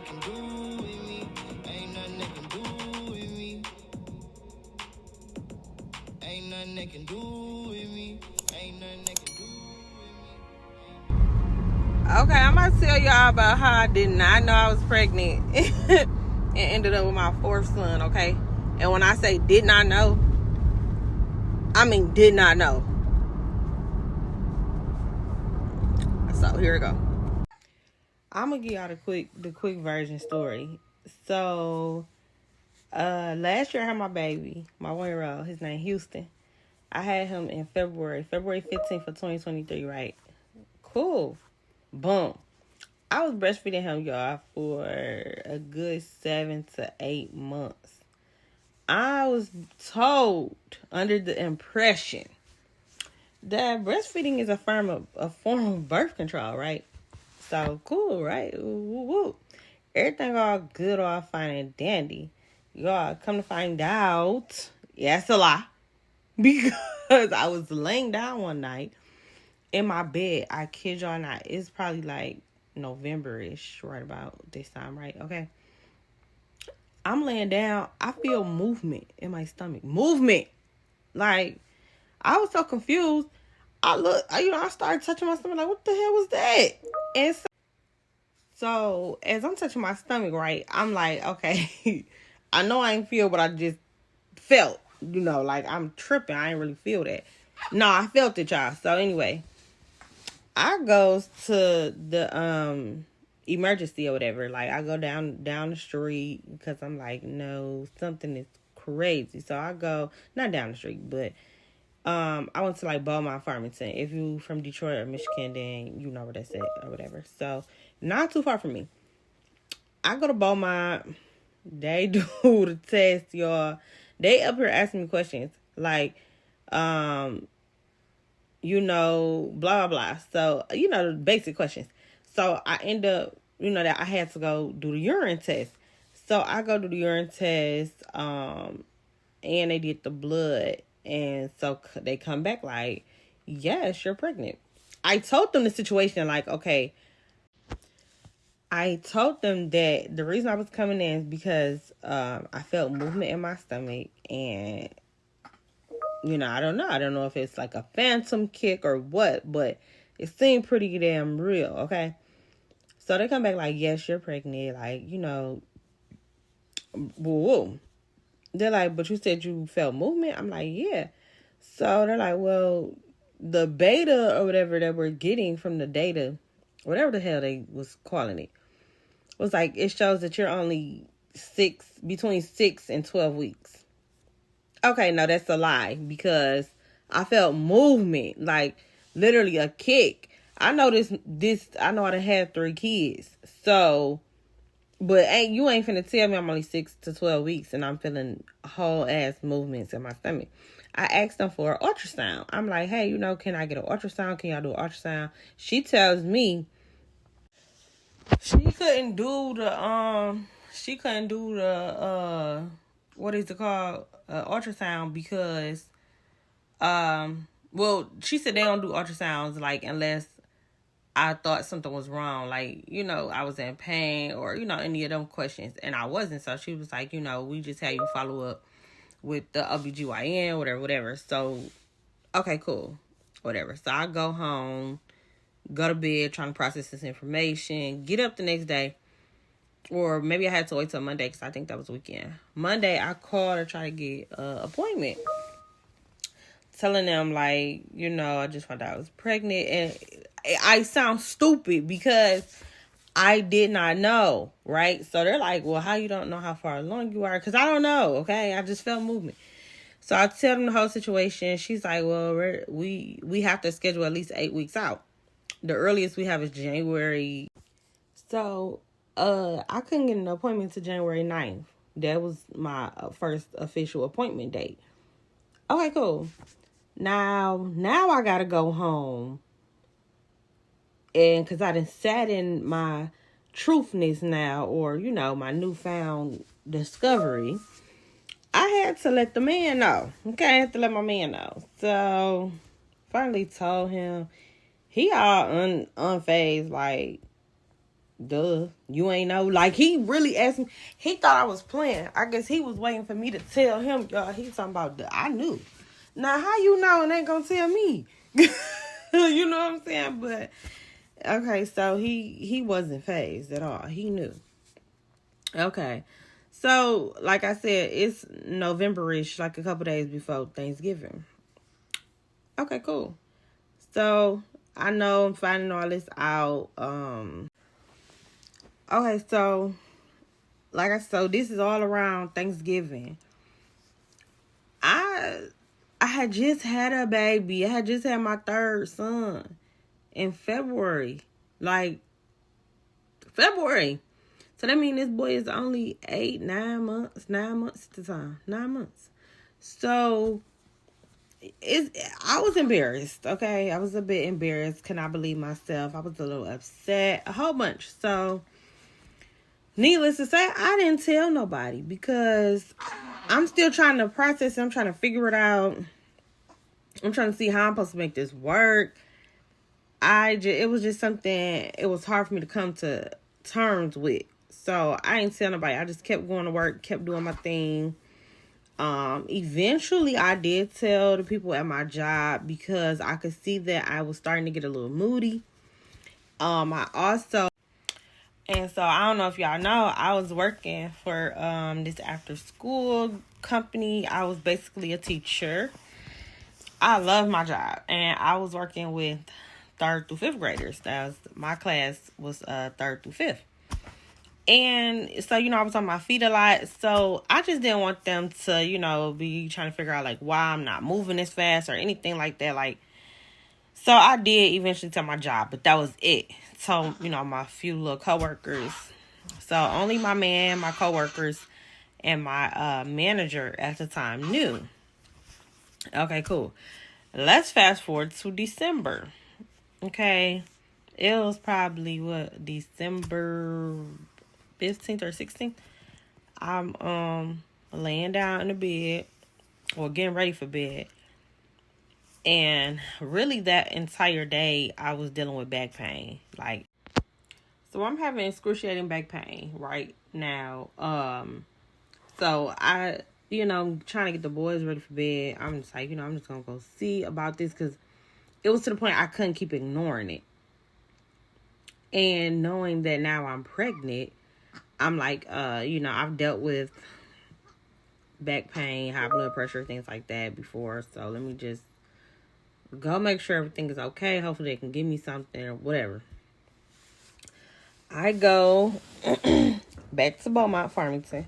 can do with me. Ain't nothing they can do with me. Ain't nothing they can do with me. Ain't nothing they can do with me. Okay, I'm about to tell y'all about how I did not know I was pregnant and ended up with my fourth son, okay? And when I say did not know, I mean did not know. So here we go. I'm gonna give y'all the quick version story. So last year I had my baby, my 1-year-old. His name Houston. I had him in February 15th of 2023, right? Cool. Boom. I was breastfeeding him, y'all, for a good 7 to 8 months. I was told, under the impression, that breastfeeding is a form of birth control, right? So cool, right? Woo, woo. Everything all good, all fine and dandy. Y'all, come to find out, yes, a lie. Because I was laying down one night in my bed. I kid y'all not. It's probably like November-ish, right about this time, right? Okay. I'm laying down. I feel movement in my stomach. Movement. Like, I was so confused. I started touching my stomach. Like, what the hell was that? And so as I'm touching my stomach, right, I'm like, okay, I know I ain't feel, but I just felt, like I'm tripping. I ain't really feel that. No, I felt it, y'all. So anyway, I goes to the emergency or whatever. Like, I go down the street because I'm like, no, something is crazy. So I go, not down the street, but I went to like Beaumont Farmington. If you from Detroit or Michigan, then you know where that's at or whatever. So not too far from me. I go to Beaumont. They do the test, y'all. They up here asking me questions like, blah blah blah. So the basic questions. So I end up, that I had to go do the urine test. So I go do the urine test, and they did the blood. And so they come back like, yes, you're pregnant. I told them the situation, like, okay. I told them that the reason I was coming in is because I felt movement in my stomach. And, I don't know. I don't know if it's like a phantom kick or what. But it seemed pretty damn real, okay? So they come back like, yes, you're pregnant. Like, whoa. They're like, but you said you felt movement? I'm like, yeah. So they're like, well, the beta or whatever that we're getting from the data, whatever the hell they was calling it, was like, it shows that you're only between 6 and 12 weeks. Okay, no, that's a lie, because I felt movement, like literally a kick. I know I know I done had 3 kids. So, but you ain't finna tell me I'm only 6 to 12 weeks and I'm feeling whole ass movements in my stomach. I asked them for an ultrasound. I'm like, hey, can I get an ultrasound? Can y'all do an ultrasound? She tells me she couldn't do the what is it called? Ultrasound, because well, she said they don't do ultrasounds like unless I thought something was wrong, like, I was in pain or, any of them questions. And I wasn't. So she was like, we just had you follow up with the OBGYN, whatever. So, okay, cool. Whatever. So I go home, go to bed, trying to process this information, get up the next day. Or maybe I had to wait till Monday because I think that was weekend. Monday, I called to try to get an appointment. Telling them, like, I just found out I was pregnant. And I sound stupid because I did not know, right? So they're like, well, how you don't know how far along you are? Because I don't know, okay? I just felt movement. So I tell them the whole situation. She's like, well, we have to schedule at least 8 weeks out. The earliest we have is January. So I couldn't get an appointment to January 9th. That was my first official appointment date. Okay, cool. Now I gotta go home. And because I done sat in my truthness now, or, my newfound discovery, I had to let the man know. Okay, I had to let my man know. So, finally told him. He all unfazed, like, Duh. You ain't know. Like, he really asked me. He thought I was playing. I guess he was waiting for me to tell him. Y'all, he talking about, I knew. Now, how you know and ain't gonna tell me? You know what I'm saying? But, okay, so he wasn't fazed at all. He knew. Okay. So, like I said, it's November-ish, like a couple days before Thanksgiving. Okay, cool. So, I know I'm finding all this out. Okay, so this is all around Thanksgiving. I had just had a baby. I had just had my third son in February. Like, February. So that means this boy is only 9 months at the time. 9 months. So I was embarrassed, okay? I was a bit embarrassed. Can I believe myself? I was a little upset. A whole bunch. So needless to say, I didn't tell nobody because I'm still trying to process it. I'm trying to figure it out. I'm trying to see how I'm supposed to make this work. It was just something, it was hard for me to come to terms with. So I didn't tell nobody. I just kept going to work, kept doing my thing. Eventually I did tell the people at my job because I could see that I was starting to get a little moody. And so I don't know if y'all know, I was working for this after school company. I was basically a teacher. I love my job, and I was working with 3rd through 5th graders. My class was 3rd through 5th. And so, I was on my feet a lot. So I just didn't want them to, be trying to figure out like why I'm not moving as fast or anything like that. Like, so I did eventually tell my job, but that was it. So, my few little coworkers. So only my man, my coworkers, and my manager at the time knew. Okay, cool. Let's fast forward to December. Okay. It was probably December 15th or 16th. I'm laying down in the bed or getting ready for bed. And really that entire day I was dealing with back pain. So I'm having excruciating back pain right now. So I'm trying to get the boys ready for bed. I'm just like, I'm just going to go see about this because it was to the point I couldn't keep ignoring it. And knowing that now I'm pregnant, I'm like, I've dealt with back pain, high blood pressure, things like that before. So let me just go make sure everything is okay. Hopefully they can give me something or whatever. I go back to Beaumont, Farmington.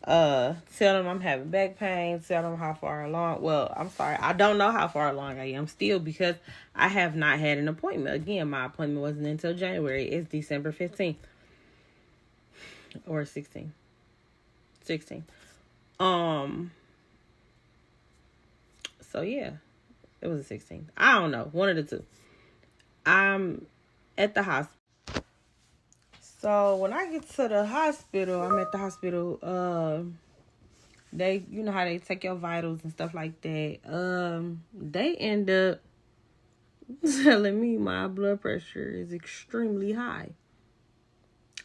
Tell them I'm having back pain. Tell them how far along. Well, I'm sorry. I don't know how far along I am still because I have not had an appointment. Again, my appointment wasn't until January. It's December 15th. Or 16th. 16th. So yeah. It was the 16th. I don't know. One of the two. I'm at the hospital. So when I get to the hospital, I'm at the hospital. They, how they take your vitals and stuff like that. They end up telling me my blood pressure is extremely high.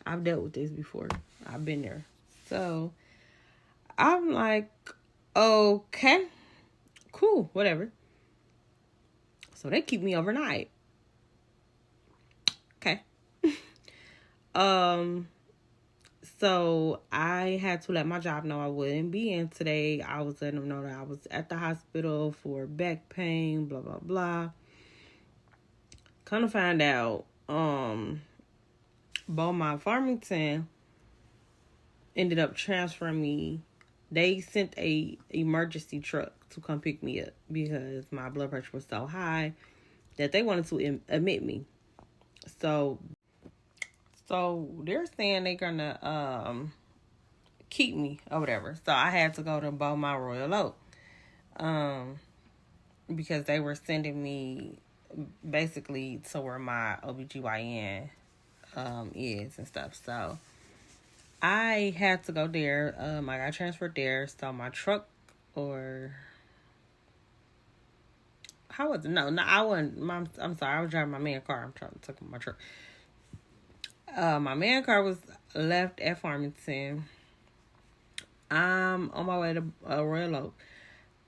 I've dealt with this before. I've been there. So I'm like, okay, cool, whatever. So they keep me overnight. Okay. So I had to let my job know I wouldn't be in today. I was letting them know that I was at the hospital for back pain, blah, blah, blah. Come to find out, Beaumont Farmington ended up transferring me. They sent a emergency truck to come pick me up because my blood pressure was so high that they wanted to admit me. So they're saying they're gonna keep me or whatever. So I had to go to Beaumont Royal Oak. Because they were sending me basically to where my OBGYN is and stuff. So I had to go there. I got transferred there. So my truck how was it? No, I wasn't. I'm sorry. I was driving my man's car. I'm trying to take my truck. My man car was left at Farmington. I'm on my way to Royal Oak.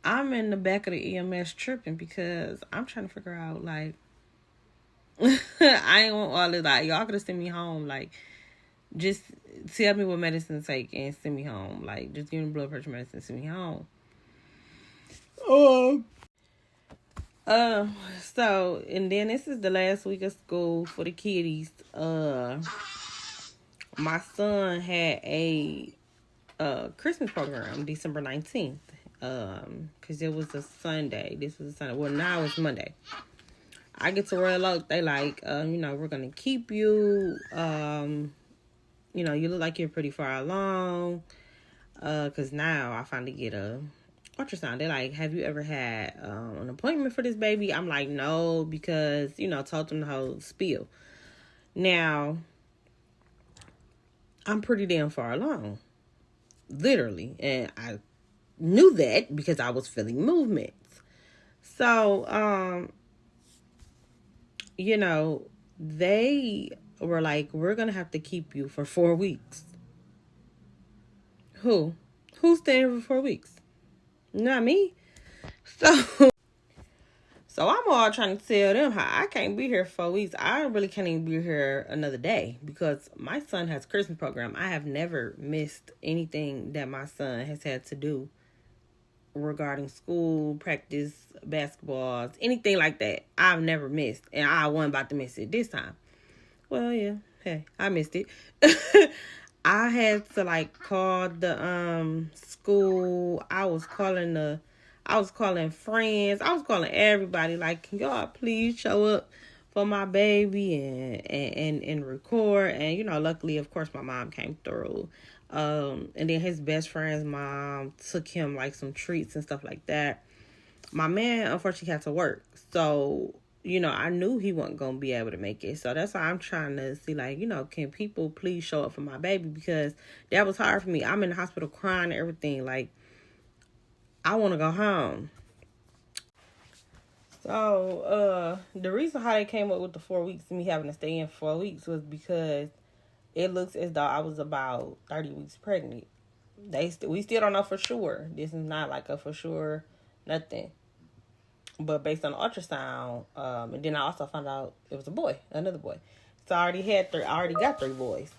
I'm in the back of the EMS tripping because I'm trying to figure out, like, I ain't want all this. Like, y'all could have sent me home. Like, just tell me what medicine to take and send me home. Like, just give me blood pressure medicine and send me home. So, and then this is the last week of school for the kiddies. My son had a Christmas program December 19th. Because it was a Sunday. This was a Sunday. Well, now it's Monday. I get to Royal Oak. They like, we're going to keep you. You look like you're pretty far along. Because now I finally get a ultrasound. They're like, have you ever had an appointment for this baby? I'm like, no, because, told them the whole spiel. Now, I'm pretty damn far along. Literally. And I knew that because I was feeling movements. So, they were like, we're going to have to keep you for 4 weeks. Who's staying for 4 weeks? Not me. So I'm all trying to tell them how I can't be here for 4 weeks. I really can't even be here another day because my son has a Christmas program. I have never missed anything that my son has had to do regarding school, practice, basketballs, anything like that. I've never missed. And I wasn't about to miss it this time. Well, yeah. Hey, I missed it. I had to call the school. I was calling friends. I was calling everybody. Like, can y'all please show up for my baby and record? And luckily, of course, my mom came through. And then his best friend's mom took him some treats and stuff like that. My man unfortunately had to work, so I knew he wasn't gonna be able to make it. So that's why I'm trying to see, can people please show up for my baby, because that was hard for me. I'm in the hospital crying and everything. Like, I want to go home. So the reason how they came up with the 4 weeks and me having to stay in for 4 weeks was because it looks as though I was about 30 weeks pregnant. We still don't know for sure. This is not a for sure nothing. But based on the ultrasound, and then I also found out it was a boy, another boy. So I already got 3 boys.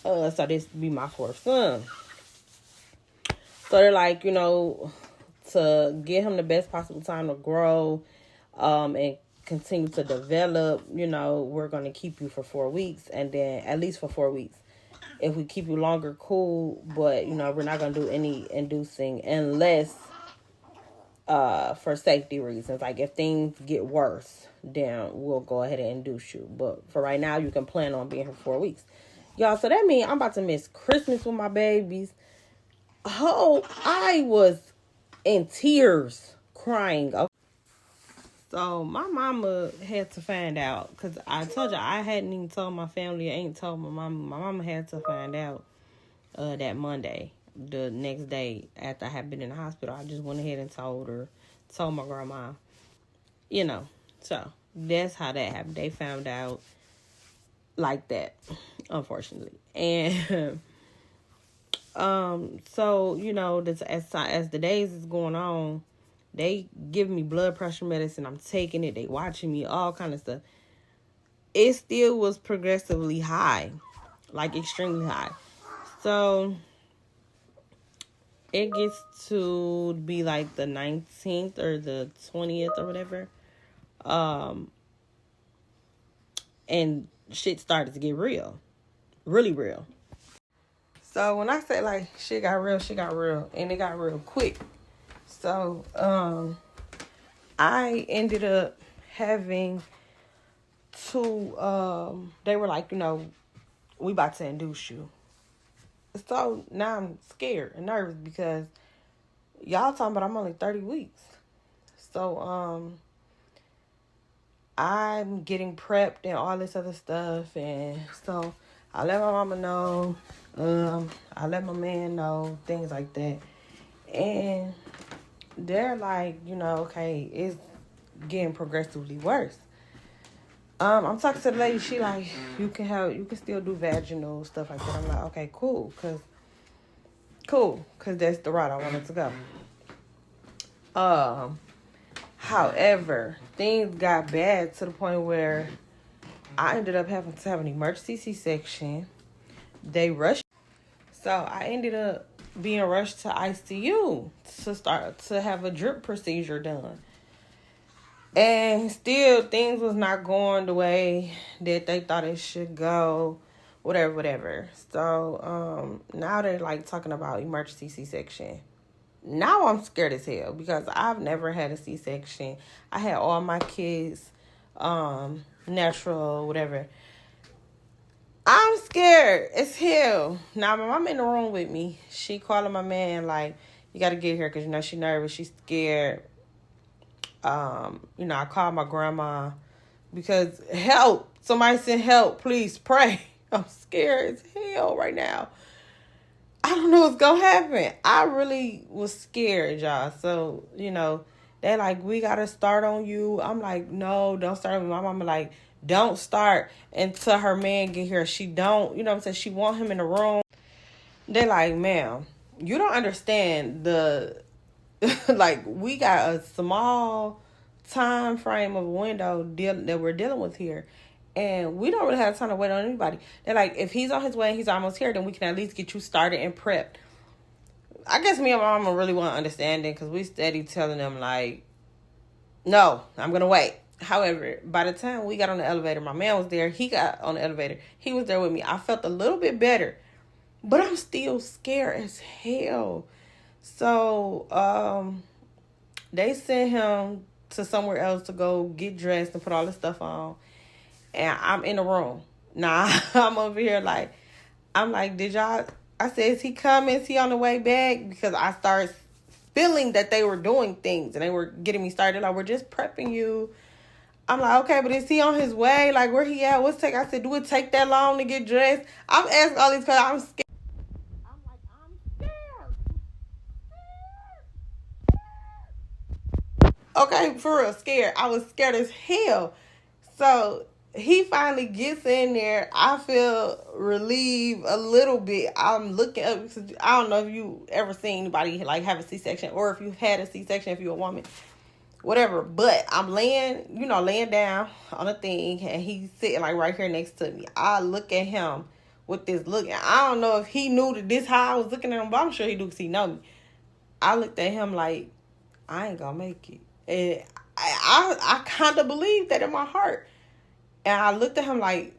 So this would be my 4th son. So they're like, to give him the best possible time to grow, and continue to develop, we're going to keep you for 4 weeks, and then at least for 4 weeks. If we keep you longer, cool, but, we're not going to do any inducing unless for safety reasons. Like, if things get worse, then we'll go ahead and induce you. But for right now, you can plan on being here for 4 weeks. Y'all, so that means I'm about to miss Christmas with my babies. Oh, I was in tears, crying. Okay. So my mama had to find out, because I told you I hadn't even told my family. I ain't told my mama. My mama had to find out that Monday, the next day after I had been in the hospital. I just went ahead and told my grandma, So that's how that happened. They found out like that, unfortunately. And so as the days is going on, they give me blood pressure medicine. I'm taking it. They watching me, all kind of stuff. It still was progressively high, extremely high. So it gets to be the 19th or the 20th or whatever. And shit started to get real. Really real. So when I say shit got real, and it got real quick. So I ended up having to they were like, we about to induce you. So now I'm scared and nervous because y'all talking about I'm only 30 weeks. So I'm getting prepped and all this other stuff, and so I let my mama know, I let my man know, things like that. And they're like, okay, it's getting progressively worse. I'm talking to the lady. She like, you can still do vaginal stuff like that. I'm like, okay, cool, cause that's the route I wanted to go. However, things got bad to the point where I ended up having to have an emergency C-section. They rushed, so I ended up being rushed to ICU to have a drip procedure done. And still, things was not going the way that they thought it should go. Whatever. So, now they're like talking about emergency C-section. Now I'm scared as hell because I've never had a C-section. I had all my kids, natural, whatever. I'm scared as hell. Now, my mom in the room with me. She calling my man like, you got to get here because, she's nervous. She's scared. I called my grandma because help. Somebody send help. Please pray. I'm scared as hell right now. I don't know what's going to happen. I really was scared, y'all. So, they're like, we got to start on you. I'm like, no, don't start on me. My mama like, don't start until her man get here. She don't, what I'm saying? She want him in the room. They're like, ma'am, you don't understand like, we got a small time frame of a window that we're dealing with here. And we don't really have time to wait on anybody. They're like, if he's on his way and he's almost here, then we can at least get you started and prepped. I guess me and my mama really want understanding because we steady telling them, like, no, I'm going to wait. However, by the time we got on the elevator, my man was there. He got on the elevator. He was there with me. I felt a little bit better. But I'm still scared as hell. So, they sent him to somewhere else to go get dressed and put all this stuff on. And I'm in the room. Nah, I'm over here like, I'm like, I said, is he coming? Is he on the way back? Because I started feeling that they were doing things and they were getting me started. Like, we're just prepping you. I'm like, okay, but is he on his way? Like, where he at? What's take? I said, do it take that long to get dressed? I'm asking all these because I'm scared. I'm like, I'm scared. Okay, for real, scared. I was scared as hell. So he finally gets in there. I feel relieved a little bit. I'm looking up. I don't know if you ever seen anybody like have a C-section or if you've had a C-section if you're a woman. Whatever. But I'm laying down on a thing and he's sitting like right here next to me. I look at him with this look. And I don't know if he knew that this how I was looking at him, but I'm sure he do because he know me. I looked at him like, I ain't gonna make it. And I kind of believed that in my heart. And I looked at him like,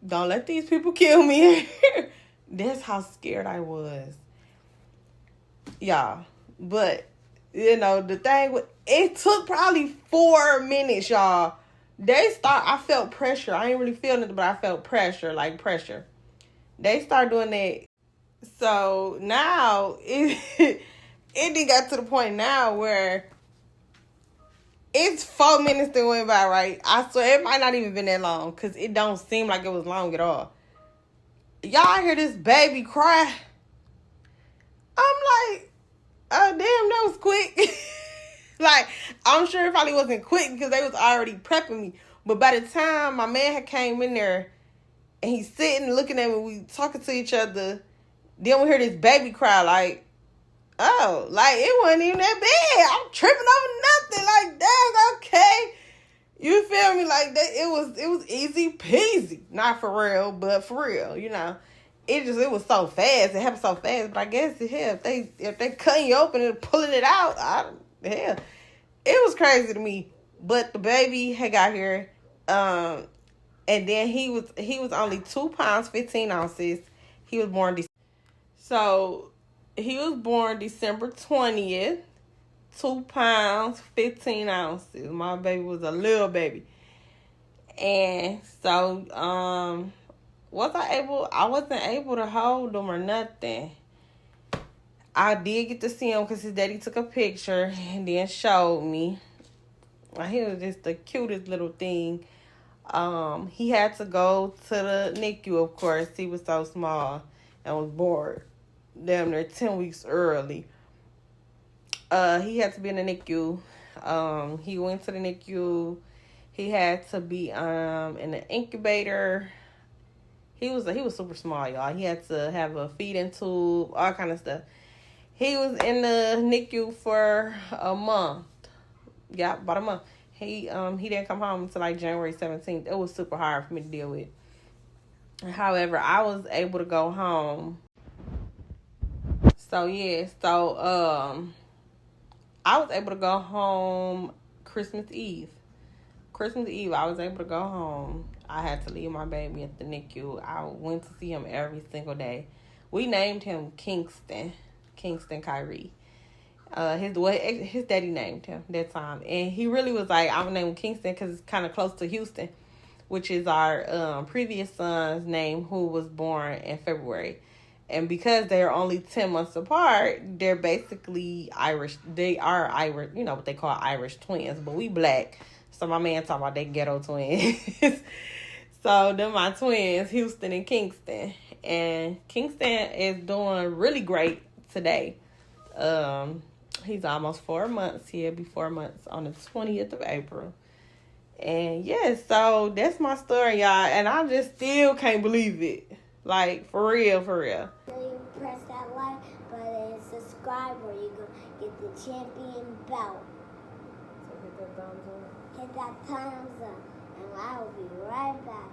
don't let these people kill me. That's how scared I was. Y'all. But, the thing, it took probably 4 minutes, y'all. I felt pressure. I ain't really feeling it, but I felt pressure, like pressure. They start doing that. So now, it did got to the point now where it's 4 minutes that went by, right? I swear it might not even been that long because it don't seem like it was long at all. Y'all hear this baby cry? I'm like, oh, damn, that was quick. Like, I'm sure it probably wasn't quick because they was already prepping me. But by the time my man had came in there and he's sitting looking at me, we talking to each other, then we hear this baby cry like, oh, like it wasn't even that bad. I'm tripping over nothing. Like, dang, okay. You feel me? Like that it was easy peasy. Not for real, but for real, It was so fast. It happened so fast. But I guess if they cutting you open and pulling it out, it was crazy to me. But the baby had got here. And then he was only 2 pounds 15 ounces. He was born he was born December 20th, 2 pounds, 15 ounces. My baby was a little baby. And so, I wasn't able to hold him or nothing. I did get to see him because his daddy took a picture and then showed me. He was just the cutest little thing. He had to go to the NICU, of course. He was so small and was born damn near 10 weeks early. He had to be in the NICU. He went to the NICU. He had to be in the incubator. He was super small, y'all. He had to have a feeding tube, all kind of stuff. He was in the NICU for a month. Yeah, about a month. He didn't come home until like January 17th. It was super hard for me to deal with. However, I was able to go home. So yeah, I was able to go home Christmas Eve. Christmas Eve, I was able to go home. I had to leave my baby at the NICU. I went to see him every single day. We named him Kingston Kyrie. His daddy named him that time, and he really was like, I'm gonna name him Kingston because it's kind of close to Houston, which is our previous son's name, who was born in February. And because they're only 10 months apart, they're basically Irish. They are Irish, you know what they call Irish twins, but we black. So my man talking about they ghetto twins. So they're my twins, Houston and Kingston. And Kingston is doing really great today. He's almost 4 months. He'll be 4 months on the 20th of April. And yeah, so that's my story, y'all. And I just still can't believe it. Like, for real, for real. You press that like button and subscribe, or you go get the champion belt. So hit that thumbs up. Hit that thumbs up, and I will be right back.